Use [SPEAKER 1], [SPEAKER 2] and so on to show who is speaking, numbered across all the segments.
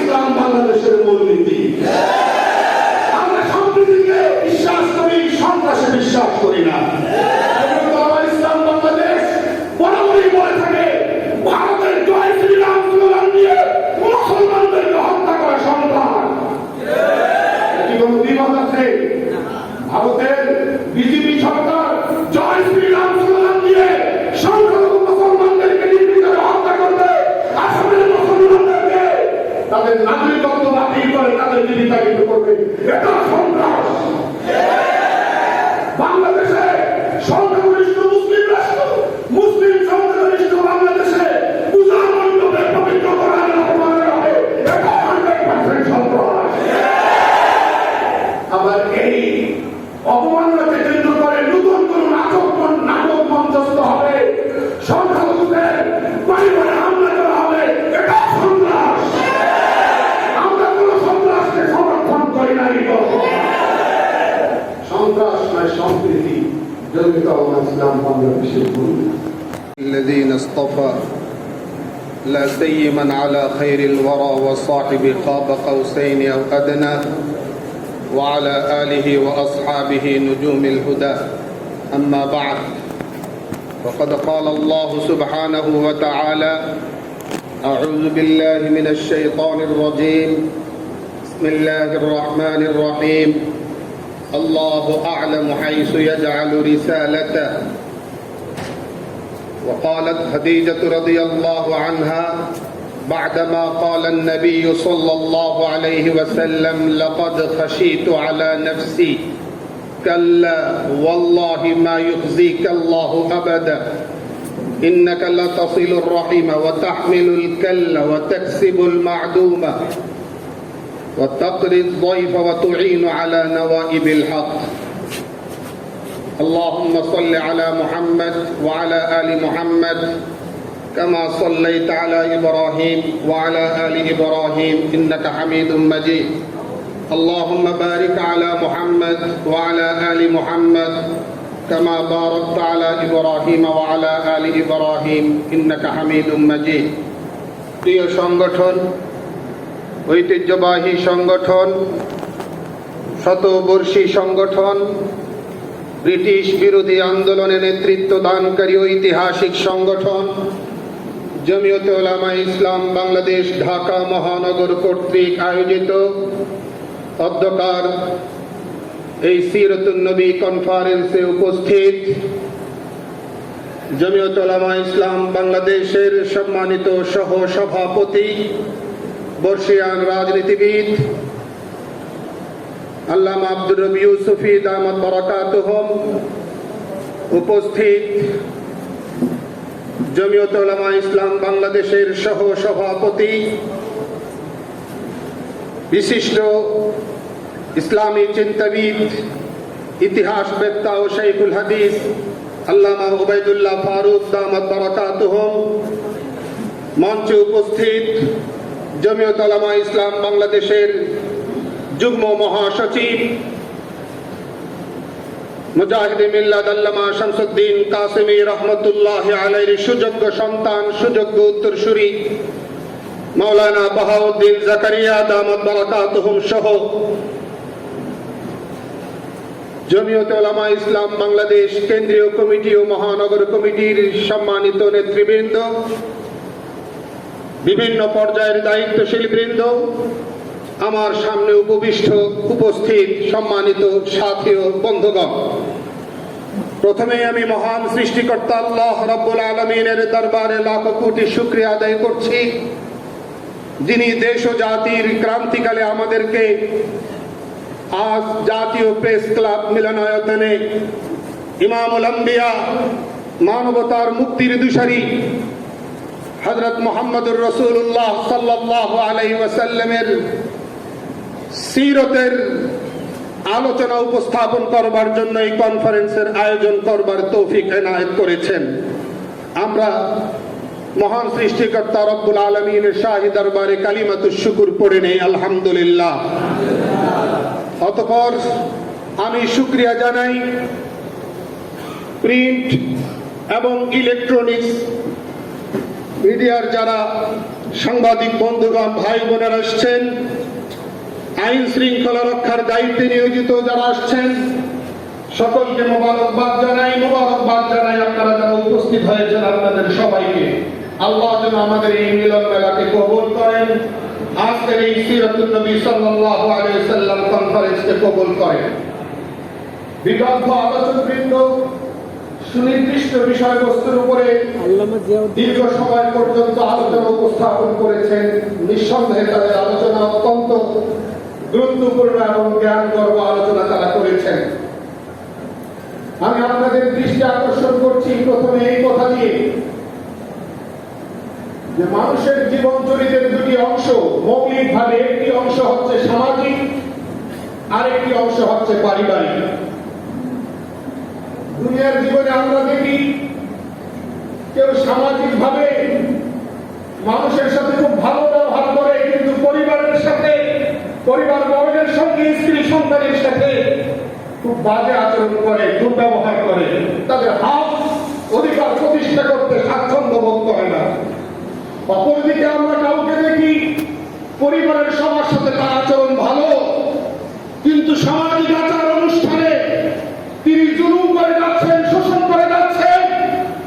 [SPEAKER 1] ইসলাম বাংলাদেশের মূলনীতি। আমরা সম্প্রীতিকে বিশ্বাস করি, সন্ত্রাসে বিশ্বাস করি না। ইসলাম বাংলাদেশ বরাবরই বলে থাকে ভারতের জয় শ্রীরাম স্লোগান দিয়ে মুসলমানদেরকে হত্যা করা সন্ত্রাস। এটি কোন দ্বিমত আছে? ভারতের বিজেপি সরকার জয় শ্রীরাম স্লোগান দিয়ে সংখ্যালঘু মুসলমানদেরকে নির্বিচারে হত্যা করবে, আসামের মুসলমানদেরকে তাদের নাগরিকত্ব বাতিল করে তাদের বিতাড়িত করবে, এটা সন্ত্রাস। বাংলাদেশে সংখ্যাগরিষ্ঠ মুসলিম রাষ্ট্র, মুসলিম সংখ্যাগরিষ্ঠ বাংলাদেশে পূজা মণ্ডপে পবিত্র কোরআন অপমান হবে, এটা 100% সন্ত্রাস। আবার এই অপমানকে কেন্দ্র করে নতুন কোন নাটক মঞ্চস্থ হবে, সংখ্যালঘুদের পরিবারে হামলা করা হবে, এটা সন্ত্রাস। আমরা কোন সন্ত্রাসকে সমর্থন করি না। সন্ত্রাস নয়, সম্প্রীতি। জমিয়ত ইসলাম বাংলাদেশের
[SPEAKER 2] الذين اصطفى لا سيما على خير الورى وصاحب قاب قوسين أو أدنى وعلى آله وأصحابه نجوم الهدى أما بعد فقد قال الله سبحانه وتعالى أعوذ بالله من الشيطان الرجيم بسم الله الرحمن الرحيم الله أعلم حيث يجعل رسالته وقالت خديجة رضي الله عنها بعدما قال النبي صلى الله عليه وسلم لقد خشيت على نفسي كلا والله ما يخزيك الله أبدا إنك لتصل الرحم وتحمل الكل وتكسب المعدوم وتقري الضيف وتعين على نوائب الحق اللهم صل على محمد وعلى آل محمد كما صليت على إبراهيم وعلى آل إبراهيم إنك حميد مجيد اللهم بارك على محمد وعلى آل محمد كما باركت على إبراهيم وعلى آل إبراهيم إنك حميد مجيد প্রিয় সংগঠন, ঐতিহ্যবাহী সংগঠন, শতবর্ষী সংগঠন, ব্রিটিশ বিরোধী আন্দোলনে নেতৃত্ব দানকারী ঐতিহাসিক সংগঠন জমিয়তে উলামা ইসলাম বাংলাদেশ ঢাকা মহানগর কর্তৃক আয়োজিত অধ্যকার এই সিরাতুন নবী কনফারেন্সে উপস্থিত জমিয়তে উলামা ইসলাম বাংলাদেশের সম্মানিত সহ সভাপতি, বর্ষিয়ান রাজনীতিবিদ আল্লামা আব্দুর রবি ইউসুফী দামাত বারাকাতুহুম, উপস্থিত জমিয়তে উলামা ইসলাম বাংলাদেশের সহ সভাপতি, বিশিষ্ট ইসলামী চিন্তাবিদ, ইতিহাসবেত্তা ও শাইখুল হাদিস আল্লামা উবাইদুল্লাহ ফারুক দামাত বারাকাতুহুম, মঞ্চে উপস্থিত জমিয়তে উলামা ইসলাম বাংলাদেশের যুগ্ম মহাসচিব মুজাহিদে মিল্লাত আল্লামা শামসুদ্দিন কাসেমী রহমতুল্লাহি আলাইহির সুযোগ্য সন্তান, সুযোগ্য উত্তরসূরি মাওলানা বাহাউদ্দিন জাকারিয়া দামাত বারাকাতুহুম সহ জমিয়তে উলামা ইসলাম বাংলাদেশ কেন্দ্রীয় কমিটি ও মহানগর কমিটির সম্মানিত নেতৃবৃন্দ, বিভিন্ন পর্যায়ের দায়িত্বশীল বৃন্দ, আমার সামনে উপস্থিত সম্মানিত সাথী ও বন্ধুগণ, প্রথমে আমি মহান সৃষ্টিকর্তা আল্লাহ রাব্বুল আলামিনের দরবারে লাখো কোটি শুকরিয়া আদায় করছি, যিনি দেশ ও জাতির ক্রান্তিকালে আমাদেরকে আজ জাতীয় প্রেস ক্লাব মিলনায়তনে ইমামুল আম্বিয়া, মানবতার মুক্তির দুশারি হযরত মুহাম্মদুর রাসূলুল্লাহ সাল্লাল্লাহু আলাইহি ওয়াসাল্লামের সিরতের আলোচনা উপস্থাপন করবার জন্য এই কনফারেন্সের আয়োজন করবার তৌফিক এনায়েত করেছেন। আমরা মহান সৃষ্টিকর্তা রব্বুল আলামিনের শাহী দরবারে কালিমাতুশ শুকর পড়ে নেই আলহামদুলিল্লাহ। অতঃপর আমি শুকরিয়া জানাই প্রিন্ট এবং ইলেকট্রনিক্স মিডিয়ার যারা সাংবাদিক বন্ধুগণ, ভাই বোনেরা আসছেন, আইন শৃঙ্খলা রক্ষার দায়িত্বে নিয়োজিত যারা আসছেন, সকলকে মোবারকবাদ জানাই আপনারা যারা উপস্থিত হয়েছেন আপনাদের সবাইকে। আল্লাহ যেন আমাদের এই মিলন মেলাকে কবুল করেন, আজকের এই সিরাতুন নবী সাল্লাল্লাহু আলাইহি ওয়াসাল্লাম কনফারেন্সকে কবুল করেন। বিগত আলোচকবৃন্দ সুনির্দিষ্ট বিষয়বস্তুর উপরে দীর্ঘ সময় পর্যন্ত আলোচনা উপস্থাপন করেছেন। নিঃসন্দেহে তাদের আলোচনা অত্যন্ত গুরুত্বপূর্ণ এবং জ্ঞানগর্ভ আলোচনা তারা করেছেন। আমি আপনাদের দৃষ্টি আকর্ষণ করছি প্রথমে এই কথা দিয়ে যে মানুষের জীবন চরিত্রের দুটি অংশ মৌলিকভাবে, একটি অংশ হচ্ছে সামাজিক আর একটি অংশ হচ্ছে পারিবারিক। দুনিয়ার জীবনে আমরা দেখি কেউ সামাজিক ভাবে মানুষের সাথে খুব ভালো ব্যবহার করে, কিন্তু পরিবারের সাথে, পরিবার বর্গের সঙ্গে, স্ত্রী সন্তানের সাথে খুব বাজে আচরণ করে, দুর্ব্যবহার করে, তাদের হক অধিকার প্রতিষ্ঠা করতে স্বাচ্ছন্দ্য বোধ করে না। অপরদিকে আমরা কাউকে দেখি পরিবারের সবার সাথে তার আচরণ ভালো, কিন্তু সামাজিক আচার অনুষ্ঠানে তিনি জুলুম করে যাচ্ছেন, শোষণ করে যাচ্ছেন,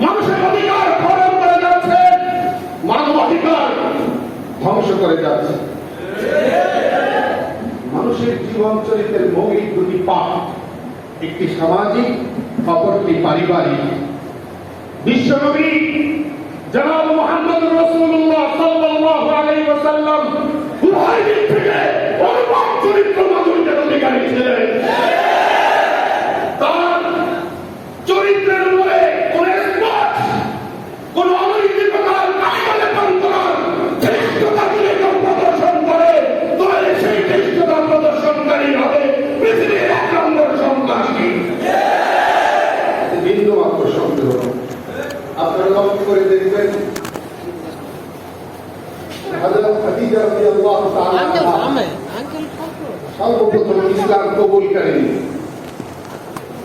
[SPEAKER 2] মানুষের অধিকার হরণ করে যাচ্ছেন, মানবাধিকার ধ্বংস করে যাচ্ছেন। মানুষের জীবন চরিত্রের মৌলিক দুটি পাঠ, একটি সামাজিক, অপরটি পারিবারিক। বিশ্বনবী জনাব মুহাম্মদুর রাসূলুল্লাহ সাল্লাল্লাহু আলাইহি ওয়াসাল্লাম উভয় দিক থেকে অনুপম চরিত্র মাধুর্যের অধিকারী ছিলেন। তার চরিত্রের উপরে কোন স্পট, কোন অনৈতিকতার কালিমালেপন করার ধৃষ্টতা যদি কেউ প্রদর্শন করে, তাহলে সেই ধৃষ্টতা প্রদর্শনকারী হবে পৃথিবীর 1 নম্বর সন্ত্রাসী। বিন্দু মাত্র সন্দেহ। আপনারা লক্ষ্য করে দেখবেন হযরত খাদিজা রাদিয়াল্লাহু তাআলা সর্বপ্রথম ইসলাম কবুলকারী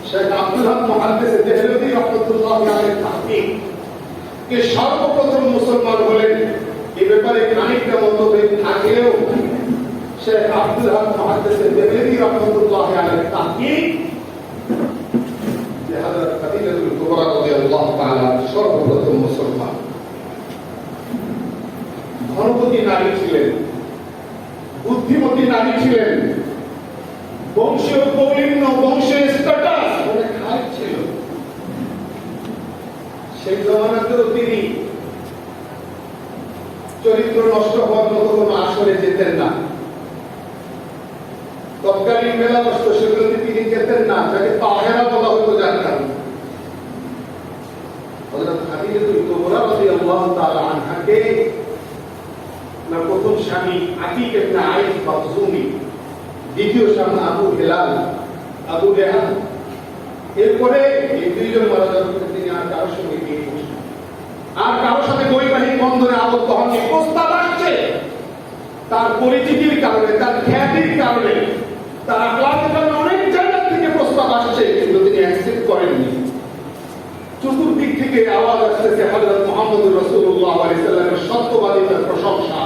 [SPEAKER 2] শেখ আব্দুল হক মুহাদ্দিস দেহলভী রাহমাতুল্লাহ আলাইহি তাহকিক কে সর্বপ্রথম মুসলমান হলেন। এই ব্যাপারে খানিকটা মতভেদ থাকলেও শেখ আব্দুল হক মুহাদ্দিস দেহলভী রাহমাতুল্লাহ আলাইহি তাহকিক যে হযরত খাদিজাতুল কুবরা রাদিয়াল্লাহু তাআলা সর্বপ্রথম মুসলমান। ধনপতি নারী ছিলেন, বুদ্ধিমতী নারী ছিলেন, বংশীয় কৌলিন্য, বংশের স্ট্যাটাস অনেক হাই ছিল। সেই জমানাতেও তিনি চরিত্র নষ্ট হওয়ার মতো কোনো আসরে যেতেন না। তৎকালীন মেলা বসত, সেগুলোতে তিনি যেতেন না, যাকে তাহেরা বলা হতো যার কারণে। হযরত খাদিজাতুল কুবরা রাদিয়াল্লাহু তাআলা আনহাকে না প্রথম স্বামী আতিক ইবনে আইস মাখজুমি, দ্বিতীয় স্বামী আবু হেলাল, আবু রেহান, এরপরে এই দুইজন মারা যাওয়ার পরে তিনি আর কারোর সঙ্গে বিয়ে করছেন, আর কারোর সাথে বৈবাহিক বন্ধনে আবদ্ধ হননি। প্রস্তাব আসছে তার পরিচিতির কারণে, তার খ্যাতির কারণে, তার আখলাকের কারণে অনেক জায়গা থেকে প্রস্তাব আসছে, কিন্তু তিনি অ্যাকসেপ্ট করেননি। চতুর্দিক থেকে আওয়াজ আসতেছে হযরত মুহাম্মদুর রাসূলুল্লাহ সাল্লাল্লাহু আলাইহি ওয়াসাল্লামের সত্যবাদিতার প্রশংসা।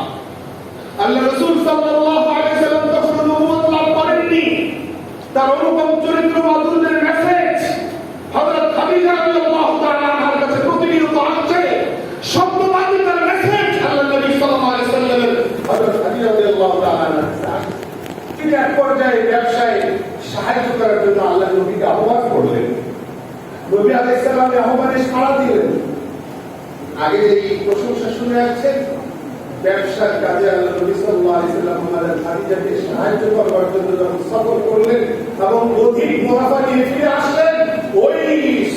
[SPEAKER 2] আল্লাহ রাসূল সাল্লাল্লাহু আলাইহি ওয়াসাল্লাম তখন নবুয়ত লাভ করেননি, তার অনুপম চরিত্র মাধুর্যের মেসেজ হযরত খাদিজা রাদিয়াল্লাহু তাআলা আনহার কাছে প্রতিনিয়ত আসছে। সত্যবাদিতার মেসেজ আল্লাহ নবী সাল্লাল্লাহু আলাইহি ওয়াসাল্লামের হযরত খাদিজা রাদিয়াল্লাহু তাআলা আনহা তিনি এক পর্যায়ে ব্যবসায় সাহায্য করার জন্য আল্লাহ নবীকে আহ্বান করলেন। নবী আলাইহিস সালাম আহ্বানে সাড়া দিলেন। আগে এই প্রশংসা শুনে আসছেন, ব্যবসার কাজে আল্লাহ নবী সাল্লাল্লাহু আলাইহি ওয়াসাল্লাম আমাদের খাদিজাকে সাহায্য করবার জন্য যখন সফর করলেন এবং অধিক মুনাফা নিয়ে ফিরে আসলেন, ওই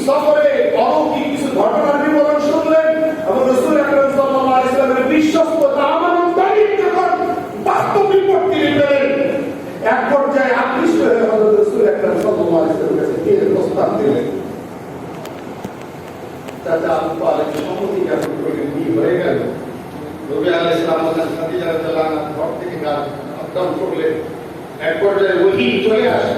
[SPEAKER 2] সফরে অলৌকিক কিছু ঘটনার বিবরণ শুনলেন এবং রাসূল আকরাম সাল্লাল্লাহু আলাইহি ওয়াসাল্লামের বিশ্বস্ততা, আমানতদারিত্ব যখন বাস্তব রিপোর্ট তিনি পেলেন, এক পর্যায়ে আকৃষ্ট হয়ে হযরত রাসূল আকরাম সাল্লাল্লাহু আলাইহি ওয়াসাল্লামের কাছে বিয়ের প্রস্তাব দিলেন। চাচা আবু তালেব সম্মতি জ্ঞাপন করে বিয়ে হয়ে গেল। নবী আলাইহিস সালাম খাদিজা রাদিয়াল্লাহু আনহা ঘর থেকে আপ-ডাউন করলেন। এক পর্যায়ে ওহী চলে আসে।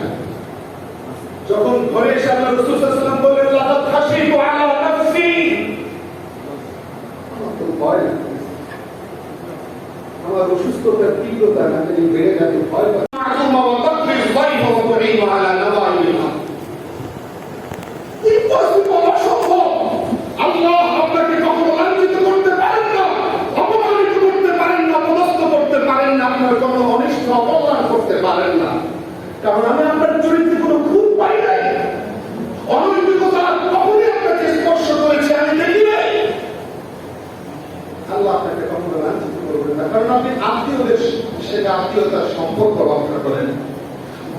[SPEAKER 2] যখন ঘরে এসে আল্লাহ রাসূল সাল্লাল্লাহু আলাইহি ওয়াসাল্লাম বললেন, লাকাদ খাশিতু আলা নাফসি, আমার অসুস্থতার তীব্রতা না জানি বেড়ে যাবে, ভয় পাচ্ছি।
[SPEAKER 1] আল্লাহ আপনাকে কখনো লাঞ্ছিত করতে পারেন না, অপমানিত করতে পারেন না, পদস্থ করতে পারেন না, আপনার কোনো অনিষ্ট অপমান করতে পারেন না, কারণ আমি আপনার চরিত্রে কোনো খুব পাই নাই। অনৈতিকতা কখনই আপনাকে স্পর্শ করেছে আমি দেখি নাই।
[SPEAKER 2] আল্লাহ আপনাকে কখনো লাঞ্ছিত করবেন না, কারণ আপনি আত্মীয়দের সেটা আত্মীয়তার সম্পর্ক রক্ষা করেন।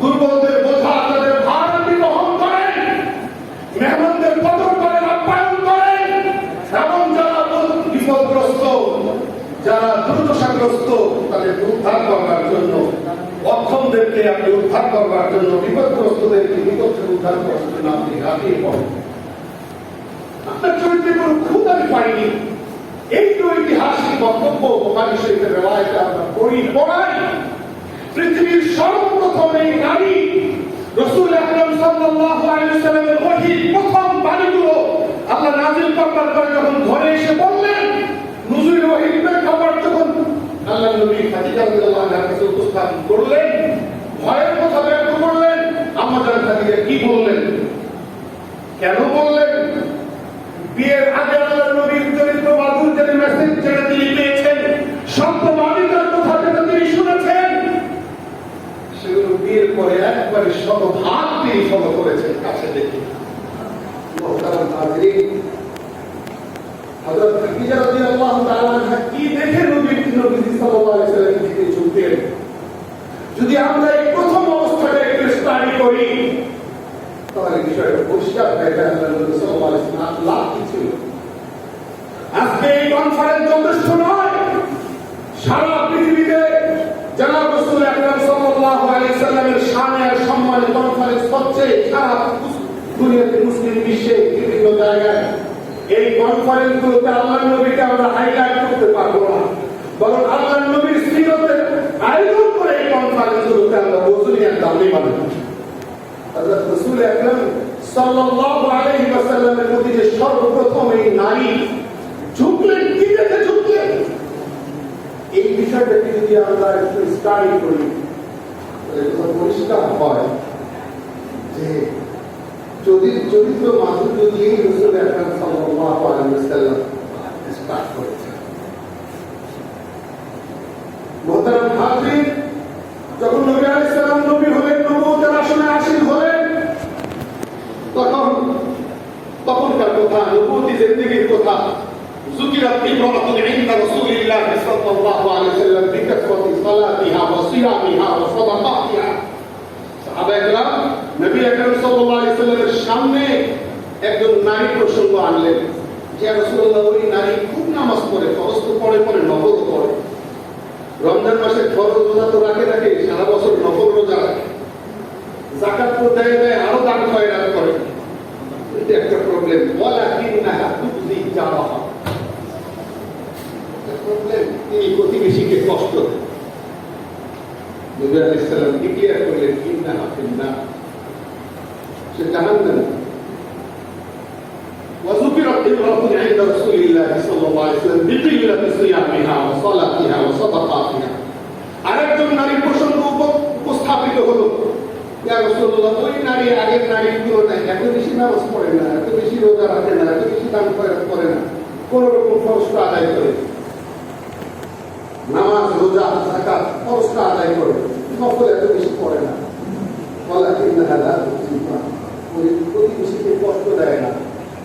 [SPEAKER 1] দুর্বলদের বোঝা তাদের ভার আপনি বহন করেন, মেহমানদের কদর করেন, আপ্যায়ন করেন, এবং যারা বিপদগ্রস্ত, যারা দুর্দশাগ্রস্ত তাদের উদ্ধার করবার জন্য, অক্ষমদেরকে আপনি উদ্ধার করবার জন্য, বিপদগ্রস্তদেরকে বিপদ থেকে উদ্ধার করার জন্য আপনি হাতিয়ে পড়েন। আপনার চরিত্রে কোনো খুঁত আমি পাইনি। এই তো ঐতিহাসিক বক্তব্য বুখারী শরীফের রিওয়ায়াতে আমরা পড়াই। পৃথিবীর সর্বপ্রথম এই নারী রাসূল আকরাম সাল্লাল্লাহু আলাইহি ওয়াসাল্লামের ওহী প্রথম বাণীগুলো আল্লাহ নাযিল করবার পরে যখন ঘরে এসে বললেন, নুজুলের ওহীর প্রেক্ষাপট যখন আল্লাহ নবী খাদিজা রাদিয়াল্লাহু আনহার কাছে উপস্থাপন করলেন, ভয়ের কথা ব্যক্ত করলেন, আম্মা জান খাদিজা কি বললেন, কেন বললেন? বিয়ের আগে আল্লাহর নবীর চরিত্র মাধুর্যের মেসেজ যেটা তিনি পেয়েছেন, সত্যবাদিতার কথা যেটা তিনি শুনেছেন, সেগুলো বিয়ের পরে একবারে শতভাগ তিনি ফলো করেছেন কাছে দেখে। মুহতারাম হাজিরিন, হযরত খাদিজা রাদিয়াল্লাহু তাআলা আনহা কি দেখে নবী সাল্লাল্লাহু আলাইহি ওয়াসাল্লাম দিকে ঝুঁকতেন? যদি আমরা এই প্রথম অবস্থাটা একটু স্টাডি করি তাহলে বিষয়টা পরিষ্কার হয়ে যায়। আল্লাহ নবী সাল্লাল্লাহু আলাইহি ওয়াসাল্লাম লাভ কি ছিল? আজকে এই কনফারেন্স যথেষ্ট নয়, সারা পৃথিবীতে জনাব রাসূল আকরাম সাল্লাল্লাহু আলাইহি ওয়াসাল্লামের শানে আর সম্মানে কনফারেন্স হচ্ছে সারা দুনিয়াতে, মুসলিম বিশ্বে বিভিন্ন জায়গায়। এই কনফারেন্সগুলোতে আল্লাহর নবীকে আমরা হাইলাইট করতে পারবো না, বরং আল্লাহর নবীর সিরতের আয়োজন করে এই কনফারেন্সগুলোতে আমরা বজুনিয়ার দাবি মানব। হযরত রাসূল আকরাম সাল্লাল্লাহু আলাইহি ওয়াসাল্লামের প্রতি যে সর্বপ্রথম এই নারী ঝুঁকলেন, কি দেখে ঝুঁকলেন? এই বিষয়টাকে যদি আমরা একটু স্টাডি করি তাহলে পরিষ্কার হয় যে চরিত্র মাধুর্য দিয়েই রাসূল আকরাম সাল্লাল্লাহু আলাইহি ওয়াসাল্লাম স্টার্ট করেছেন। মুহতারাম হাজির, যখন নবী আলাইহিস সালাম নবী হলেন, নবুয়তের আসনে আসীন হলেন, তখনকার কথা, নবুয়তি জিন্দেগীর কথা। যুকিরাত ইমরাতুন ইনদা রাসূলিল্লাহ সাল্লাল্লাহু আলাইহি ওয়াসাল্লাম বিকাসরাতি সালাতিহা ওয়া সিয়ামিহা ওয়া সাদাকাতিহা। সাহাবায়ে কেরাম নবী আকরাম সাল্লাল্লাহু আলাইহি ওয়াসাল্লামের সামনে একজন নারী প্রসঙ্গ আনলেন যে রাসূলুল্লাহ, ওই নারী খুব নামাজ পড়ে, ফরজ তো পড়ে, নফল পড়ে, রমজান মাসে ফরজ রোজা তো রাখে, সারা বছর নফল রোজা রাখে, যাকাত তো দেয়, আরো দান খয়রাত করে। এটা একটা প্রবলেম। ওয়ালাকিন্নাহা তুযি জারাহা, প্রবলেম, তিনি প্রতিবেশীকে কষ্ট দেন। নবী আলাইহিস সালাম ডিক্লেয়ার করলেন, ইন্নাহা ফিন্নার, সে জাহান্নামী। وذكرت امرأة عند رسول الله صلى الله عليه وسلم بقلة صيامها وصلاتها وصدقاتها। আরেকজন নারী প্রসঙ্গ উপস্থাপিত হলো, ইয়া রাসূলুল্লাহ, ওই নারী আগের নারীর তুলনায় এত বেশি নামাজ পড়ে না, এত বেশি রোজা রাখে না, এত বেশি দান খয়রাত করে না, কোন রকম ফরজটা আদায় করে, নামাজ রোজা যাকাত ফরজটা আদায় করে, নফল এত বেশি পড়ে না। ওয়ালাকিন্নাহা লা তুযিবা, ওই প্রতিবেশীকে কষ্ট দেয় না,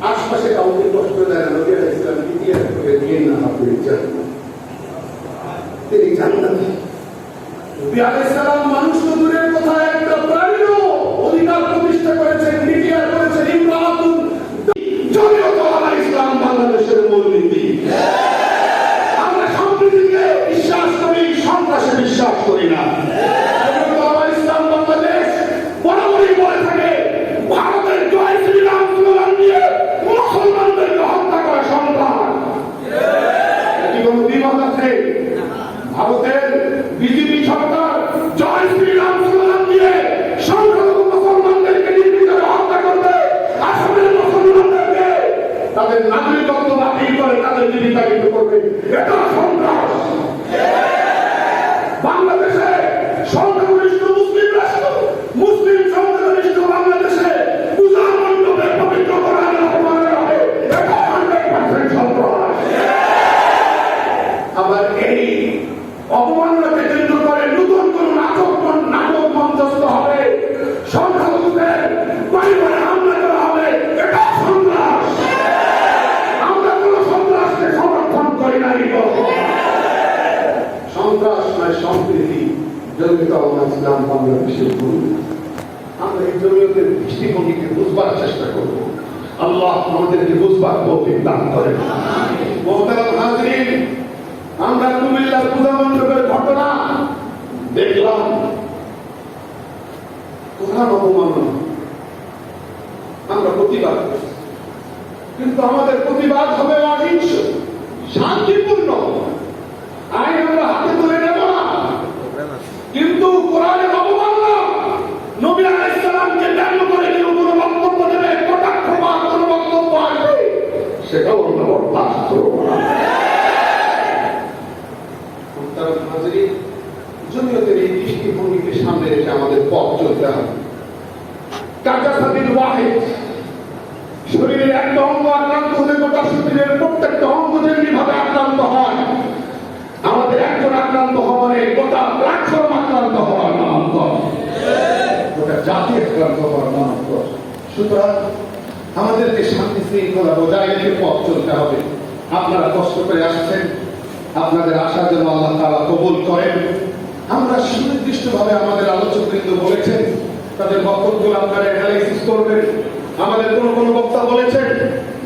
[SPEAKER 1] আশপাশে কাউকে কষ্ট দেয় না। নবী আলাইহিস সালাম ডিক্লেয়ার করে দিলেন, না আপনি জান্নাত, তিনি জান্নাতি। নবী আলাইহিস সালাম মানুষ দূরের কথা, একটা প্রাণীরও অধিকার প্রতিষ্ঠা করেছেন, ডিক্লেয়ার করেছেন ইমরাতুন। জমিয়ত ওলামা ইসলাম বাংলাদেশের মূলনীতি, আমরা সম্প্রীতিকে বিশ্বাস করি, সন্ত্রাসে বিশ্বাস করি না। জমিয়ত ওলামা ইসলাম বাংলাদেশ বরাবরই বলে থাকে, ভারতের জয় শ্রীরাম স্লোগান দিয়ে মুসলমানদেরকে হত্যা করা সন্ত্রাস। এটি কোনো দ্বিমত আছে? ভারতের বিজেপি সরকার জয় শ্রীরাম স্লোগান দিয়ে সংখ্যালঘু মুসলমানদেরকে নির্বিচারে হত্যা করবে, আসামের মুসলমানদেরকে তাদের নাগরিকত্ব বাতিল করে তাদের জীবিকায়িত করবে, এটা সন্ত্রাস। অপমাননাকে কেন্দ্র করে নতুন কোন নাটক মঞ্চস্থ হবে, সংখ্যালঘুদের পরিবারে হামলা করা হবে, এটা সন্ত্রাস। আমরা কোন সন্ত্রাসকে সমর্থন করি নাই। সন্ত্রাস নয় সম্প্রীতি, জমিয়ত ইসলাম বাংলাদেশের ভূমি। আমরা এই জমিয়তের দৃষ্টিভঙ্গিকে বুঝবার চেষ্টা করব। আল্লাহ আমাদেরকে বুঝবার তৌফিক দান করেন। মোহতারাম হাজরিন, আমরা কুমিল্লার পূজা মণ্ডপের ঘটনা দেখলাম। কোরআন অবমাননা, আমরা প্রতিবাদ করছি, কিন্তু আমাদের প্রতিবাদ হবে অহিংস, শান্তিপূর্ণ। আইন আমরা হাতে তুলে নেব না, কিন্তু কোরআনের অবমাননা, নবী আলাইহিস সালামকে ব্যঙ্গ করে কেউ কোনো বক্তব্য দেবে, কটাক্ষ বা কোনো বক্তব্য আসবে, সেটাও আমরা বরদাস্ত করব না। জমিয়তের এই দৃষ্টিভঙ্গিকে সামনে রেখে আমাদের পথ চলতে হবে। শরীরের একটা অঙ্গ আক্রান্ত হলে গোটা শরীরের প্রত্যেকটা অঙ্গ যেমনি ভাবে আক্রান্ত হয়, আমাদের একজন আক্রান্ত হওয়ার গোটা প্ল্যাটফর্ম আক্রান্ত হওয়ার নামান্তর, গোটা জাতি আক্রান্ত হওয়ার নামান্তর। সুতরাং আমাদেরকে শান্তি শৃঙ্খলা বজায় রেখে পথ চলতে হবে। আপনারা কষ্ট করে আসছেন, আপনাদের আশা যেন আল্লাহ তাআলা কবুল করেন। আমরা সুনির্দিষ্টভাবে আমাদের আলোচকবৃন্দ বলেছেন, তাদের বক্তব্যগুলো আপনারা অ্যানালাইসিস করবেন। আমাদের কোন বক্তা বলেছেন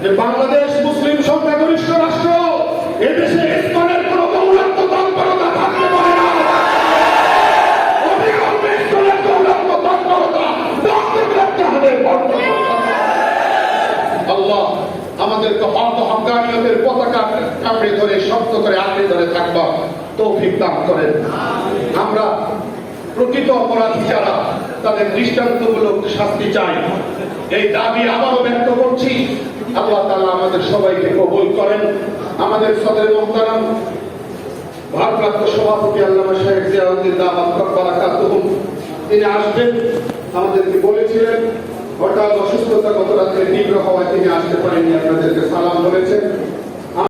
[SPEAKER 1] যে বাংলাদেশ মুসলিম সংখ্যাগরিষ্ঠ রাষ্ট্র, এদেশে ইসলামের কোন দৌরাত্ম তৎপরতা থাকতে পারে না। অবিলম্বে ইসলামের দৌরাত্ম তৎপরতা বন্ধ করতে হবে, বন্ধ করতে হবে। আল্লাহ আমাদেরকে হক ও হক্কানিয়তের পতাকা কামড়ে ধরে শক্ত করে আঁকড়ে ধরে থাকবা তৌফিক দান করেন। আমরা প্রকৃত অপরাধী যারা, তাদের দৃষ্টান্তমূলক শাস্তি চাই, এই দাবি আবারও ব্যক্ত করছি। আল্লাহ তাআলা আমাদের সবাইকে কবুল করেন। আমাদের সদর মুহতারাম ভারপ্রাপ্ত সভাপতি আল্লামা শাইখ জিয়াউদ্দিন দামাত বারাকাতুহুম, তিনি আসবেন, আমাদেরকে বলেছিলেন। হঠাৎ অসুস্থতা গত রাত্রে তীব্র হওয়ায় তিনি আসতে পারেননি, আপনাদেরকে সালাম বলেছেন।